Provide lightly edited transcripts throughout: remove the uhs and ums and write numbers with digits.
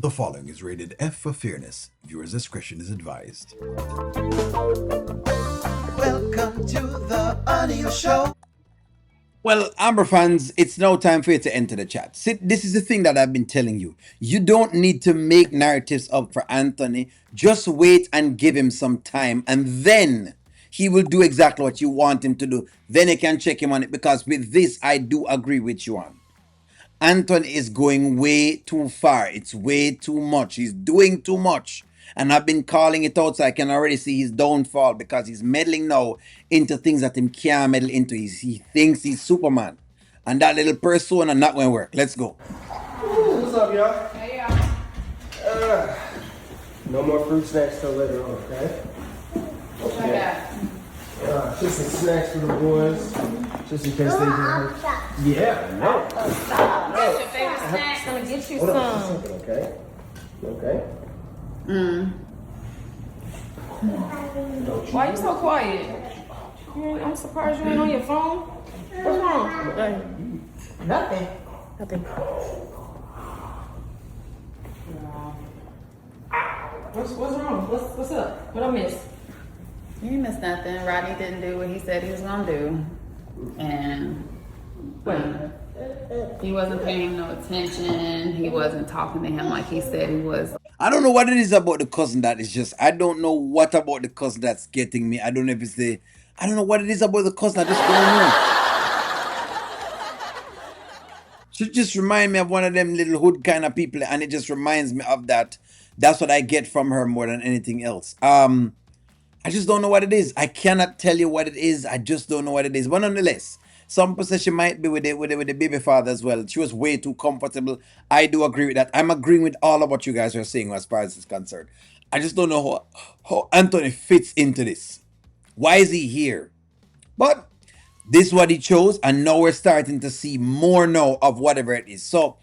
The following is rated F for fairness. Viewers' discretion is advised. Welcome to the audio show. Well, Amber fans, it's now time for you to enter the chat. See, this is the thing that I've been telling you. You don't need to make narratives up for Anthony. Just wait and give him some time, and then he will do exactly what you want him to do. Then you can check him on it, because with this, I do agree with you on. Anthony is going way too far. It's way too much. He's doing too much. And I've been calling it out, so I can already see his downfall, because he's meddling now into things that him can't meddle into. He thinks he's Superman. And that little persona not going to work. Let's go. What's up, y'all? Hey, y'all. No more fruit snacks till later on, okay? What I got? Just some snacks for the boys, just in case they get hurt. Yeah, no. What's your favorite snack? I'm gonna get you Hold on some. a second, okay? Okay? Why you so quiet? I'm surprised you ain't on your phone. What's wrong? Nothing. What's wrong? What's up? What I missed? You didn't miss nothing. Rodney didn't do what he said he was gonna do, and he wasn't paying him no attention. He wasn't talking to him like he said he was. I don't know what it is about the cousin that is just, I don't know what about the cousin that's getting me. I don't know if it's I don't know what it is about the cousin. I just don't know. She just remind me of one of them little hood kind of people, and it just reminds me of that. That's what I get from her more than anything else. I just don't know what it is. I cannot tell you what it is. I just don't know what it is. But nonetheless, some person she might be with the baby father as well. She was way too comfortable. I do agree with that. I'm agreeing with all of what you guys are saying as far as this is concerned. I just don't know how Anthony fits into this. Why is he here? But this is what he chose, and now we're starting to see more now of whatever it is. So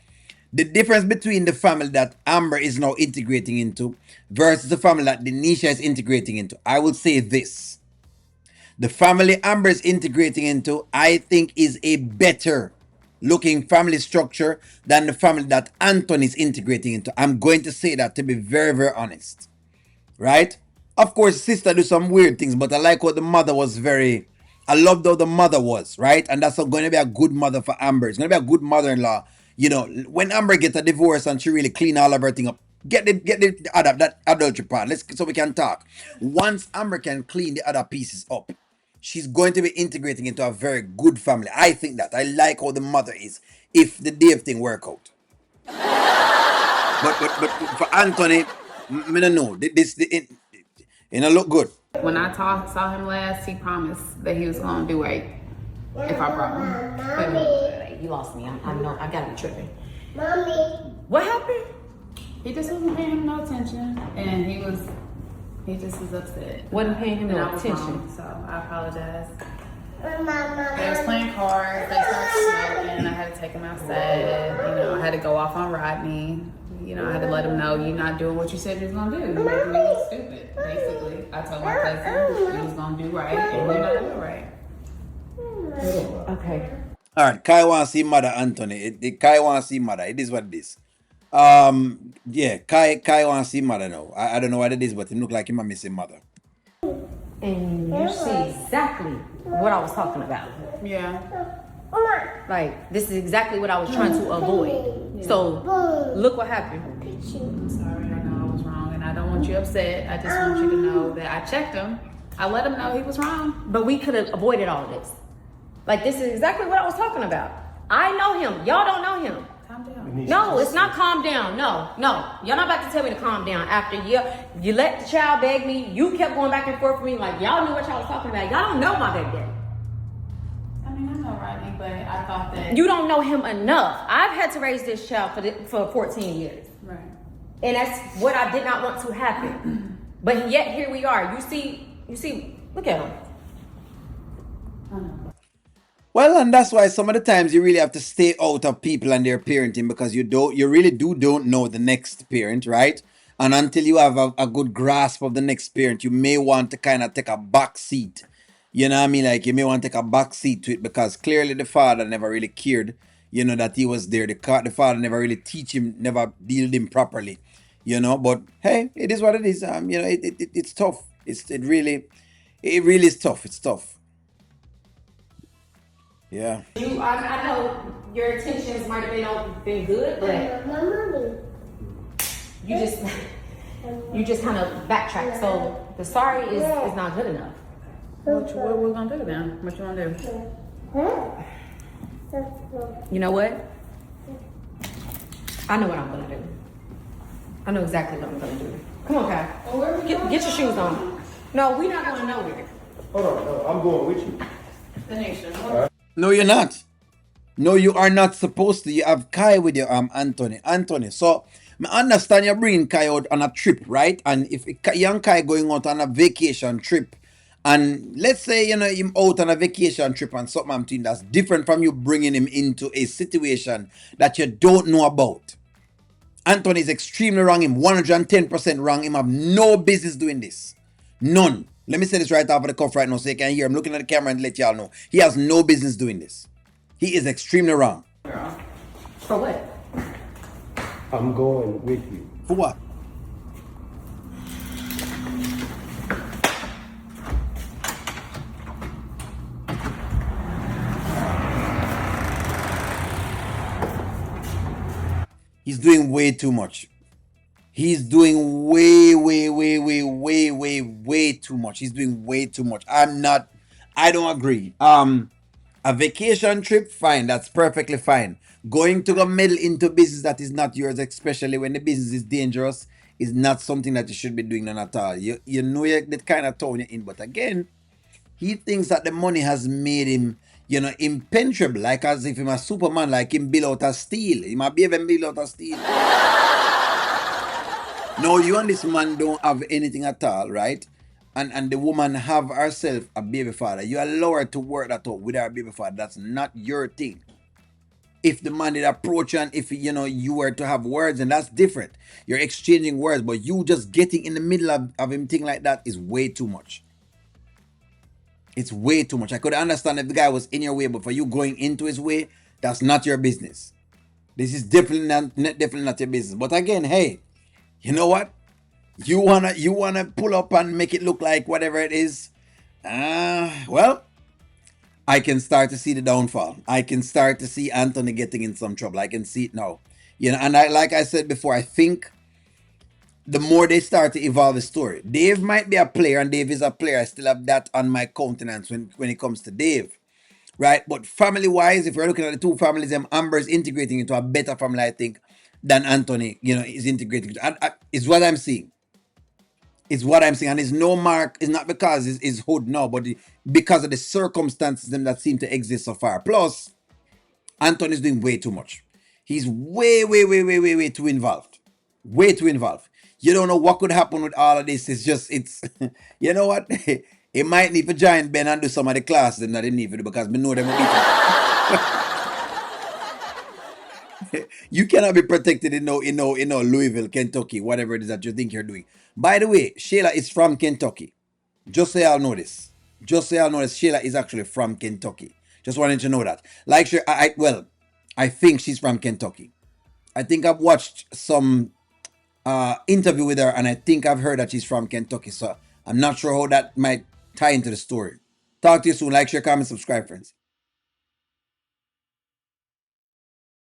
the difference between the family that Amber is now integrating into versus the family that Denisha is integrating into, I will say this. The family Amber is integrating into, I think, is a better looking family structure than the family that Anthony is integrating into. I'm going to say that, to be very, very honest. Right? Of course, sister do some weird things, but I like what the mother was I loved how the mother was, right? And that's going to be a good mother for Amber. It's going to be a good mother-in-law. You know, when Amber gets a divorce and she really clean all of her thing up, get that adultery part. So we can talk. Once Amber can clean the other pieces up, she's going to be integrating into a very good family. I think that. I like how the mother is, if the Dave thing work out. But for Anthony, I don't know. It look good. When I saw him last, he promised that he was gonna do right if I brought him. Wait a minute. You lost me. I gotta be tripping. Mommy. What happened? He just wasn't paying him no attention, and he just was upset. Wasn't paying him And I no was attention. wrong, so I apologize. They was playing cards, they started smoking, I had to take him outside, I had to go off on Rodney. I had to let him know you're not doing what you said you was gonna do. You're making me look stupid, basically. I told my cousin he was gonna do right, and you're not doing right. Okay. All right, Kai wants to see mother, Anthony. Kai wants to see mother. It is what it is. Yeah, Kai wants to see mother now. I don't know what it is, but it look like him a missing mother. And you see exactly what I was talking about. Yeah. Like, this is exactly what I was trying to avoid. Yeah. So, look what happened. I'm sorry, I know I was wrong, and I don't want you upset. I just want you to know that I checked him. I let him know he was wrong. But we could have avoided all of this. Like, this is exactly what I was talking about. I know him. Y'all don't know him. Calm down. No, it's not calm down. No. Y'all not about to tell me to calm down after you let the child beg me. You kept going back and forth with me like y'all knew what y'all was talking about. Y'all don't know my baby daddy. I mean, I know Rodney, but I thought that... You don't know him enough. I've had to raise this child for 14 years. Right. And that's what I did not want to happen. But yet here we are. You see, look at him. I know. Well, and that's why some of the times you really have to stay out of people and their parenting, because you really don't know the next parent, right? And until you have a good grasp of the next parent, you may want to kind of take a back seat. You know what I mean? Like, you may want to take a back seat to it, because clearly the father never really cared, that he was there. The father never really teach him, never deal him properly, But hey, it is what it is. It's tough. It really is tough. It's tough. Yeah. I know your intentions might have been good, but you just kind of backtrack. So the sorry is not good enough. What we gonna do then? What you wanna do? You know what? I know what I'm gonna do. I know exactly what I'm gonna do. Come on, Kai. Get your shoes on. No, we're not going nowhere. Hold on, no, I'm going with you. Tanisha. No, you're not. No, you are not supposed to. You have Kai with you, Anthony. So, I understand you're bringing Kai out on a trip, right? And if young Kai going out on a vacation trip, and let's say, him out on a vacation trip and something I'm doing that's different from you bringing him into a situation that you don't know about. Anthony is extremely wrong. Him 110% wrong. Him have no business doing this. None. Let me say this right off of the cuff right now so you can hear him looking at the camera and let y'all know. He has no business doing this. He is extremely wrong. For what? I'm going with you. For what? He's doing way too much. He's doing way too much. He's doing way too much. I don't agree. A vacation trip, fine. That's perfectly fine. Going to go meddle into business that is not yours, especially when the business is dangerous, is not something that you should be doing none at all. You know you're the kind of town you're in, but again, he thinks that the money has made him, impenetrable, like as if he's a Superman, like him build out of steel. He might be even build out of steel. No, you and this man don't have anything at all, right? And the woman have herself a baby father. You allow her to work that out with her baby father. That's not your thing. If the man did approach you and if you were to have words, and that's different. You're exchanging words, but you just getting in the middle of him thing like that is way too much. It's way too much. I could understand if the guy was in your way, but for you going into his way, that's not your business. This is definitely not your business. But again, hey, you know what? You wanna pull up and make it look like whatever it is. Well, I can start to see the downfall. I can start to see Anthony getting in some trouble. I can see it now. And like I said before, I think the more they start to evolve the story. Dave might be a player, and Dave is a player. I still have that on my countenance when it comes to Dave. Right? But family-wise, if we're looking at the two families, Amber is integrating into a better family, I think, than Anthony, is integrating. It's what I'm seeing. It's what I'm saying, and it's no mark. It's not because it's hood now, but because of the circumstances that seem to exist so far. Plus, Anthony is doing way too much. He's way too involved. Way too involved. You don't know what could happen with all of this. It's you know what? It might need to join Ben and do some of the classes that they need to do because we know them will beat them. You cannot be protected in Louisville, Kentucky, whatever it is that you think you're doing. By the way, Shayla is from Kentucky. Just so y'all know this. Shayla is actually from Kentucky. Just wanted to know that. Like, I think she's from Kentucky. I think I've watched some interview with her, and I think I've heard that she's from Kentucky. So I'm not sure how that might tie into the story. Talk to you soon. Like, share, comment, subscribe, friends.